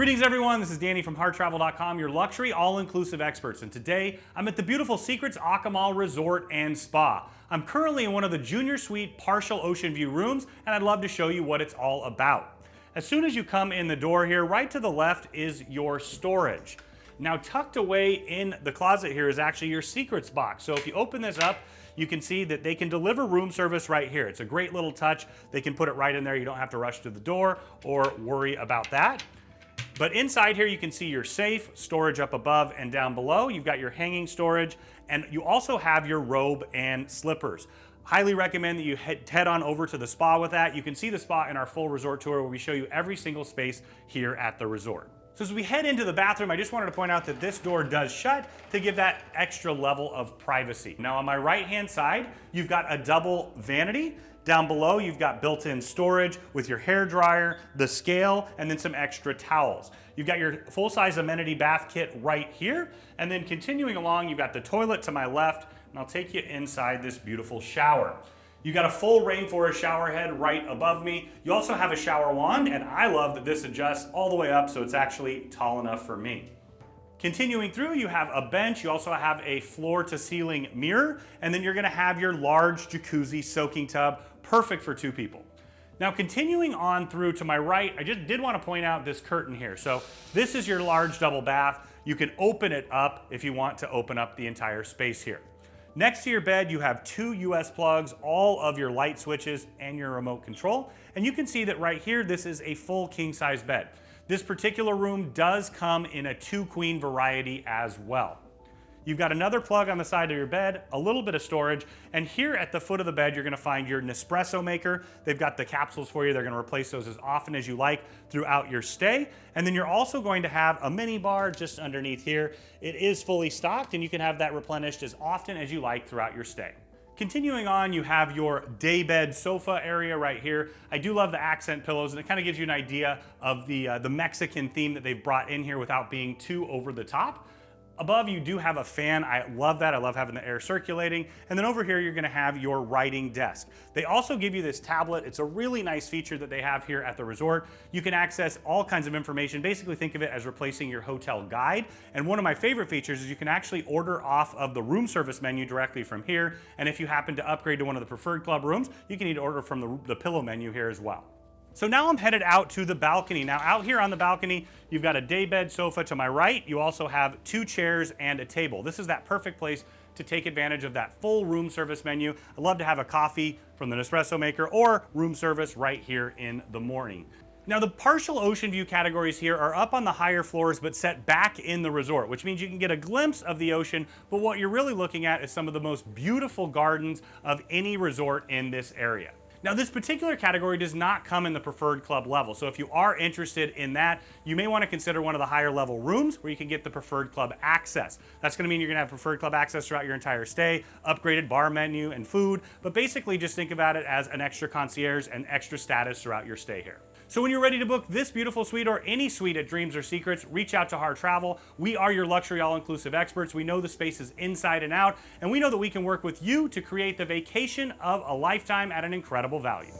Greetings everyone, this is Danny from harrtravel.com, your luxury all-inclusive experts, and today I'm at the beautiful Secrets Akumal Resort and Spa. I'm currently in one of the junior suite partial ocean view rooms, and I'd love to show you what it's all about. As soon as you come in the door here, right to the left is your storage. Now tucked away in the closet here is actually your secrets box. So if you open this up, you can see that they can deliver room service right here. It's a great little touch. They can put it right in there. You don't have to rush to the door or worry about that. But inside here you can see your safe, storage up above and down below. You've got your hanging storage, and you also have your robe and slippers. Highly recommend that you head on over to the spa with that. You can see the spa in our full resort tour where we show you every single space here at the resort. So as we head into the bathroom, I just wanted to point out that this door does shut to give that extra level of privacy. Now on my right-hand side, you've got a double vanity. Down below, you've got built-in storage with your hair dryer, the scale, and then some extra towels. You've got your full-size amenity bath kit right here, and then continuing along, you've got the toilet to my left, and I'll take you inside this beautiful shower. You've got a full rainforest shower head right above me. You also have a shower wand, and I love that this adjusts all the way up, so it's actually tall enough for me. Continuing through, you have a bench, you also have a floor-to-ceiling mirror, and then you're gonna have your large jacuzzi soaking tub, perfect for 2 people. Now continuing on through to my right, I just did want to point out this curtain here. So this is your large double bath. You can open it up if you want to open up the entire space here. Next to your bed, you have 2 US plugs, all of your light switches, and your remote control. And you can see that right here, this is a full king-size bed. This particular room does come in a 2-queen variety as well. You've got another plug on the side of your bed, a little bit of storage, and here at the foot of the bed, you're gonna find your Nespresso maker. They've got the capsules for you. They're gonna replace those as often as you like throughout your stay. And then you're also going to have a mini bar just underneath here. It is fully stocked, and you can have that replenished as often as you like throughout your stay. Continuing on, you have your daybed sofa area right here. I do love the accent pillows, and it kind of gives you an idea of the Mexican theme that they've brought in here without being too over the top. Above, you do have a fan. I love that. I love having the air circulating. And then over here, you're gonna have your writing desk. They also give you this tablet. It's a really nice feature that they have here at the resort. You can access all kinds of information. Basically, think of it as replacing your hotel guide. And one of my favorite features is you can actually order off of the room service menu directly from here. And if you happen to upgrade to one of the preferred club rooms, you can order from the pillow menu here as well. So now I'm headed out to the balcony. Now out here on the balcony, you've got a daybed sofa to my right. You also have 2 chairs and a table. This is that perfect place to take advantage of that full room service menu. I love to have a coffee from the Nespresso maker or room service right here in the morning. Now the partial ocean view categories here are up on the higher floors but set back in the resort, which means you can get a glimpse of the ocean, but what you're really looking at is some of the most beautiful gardens of any resort in this area. Now this particular category does not come in the preferred club level, so if you are interested in that, you may want to consider one of the higher level rooms where you can get the preferred club access. That's going to mean you're going to have preferred club access throughout your entire stay, upgraded bar menu and food, but basically just think about it as an extra concierge and extra status throughout your stay here. So when you're ready to book this beautiful suite or any suite at Dreams or Secrets, reach out to Harr Travel. We are your luxury all-inclusive experts. We know the spaces inside and out, and we know that we can work with you to create the vacation of a lifetime at an incredible value.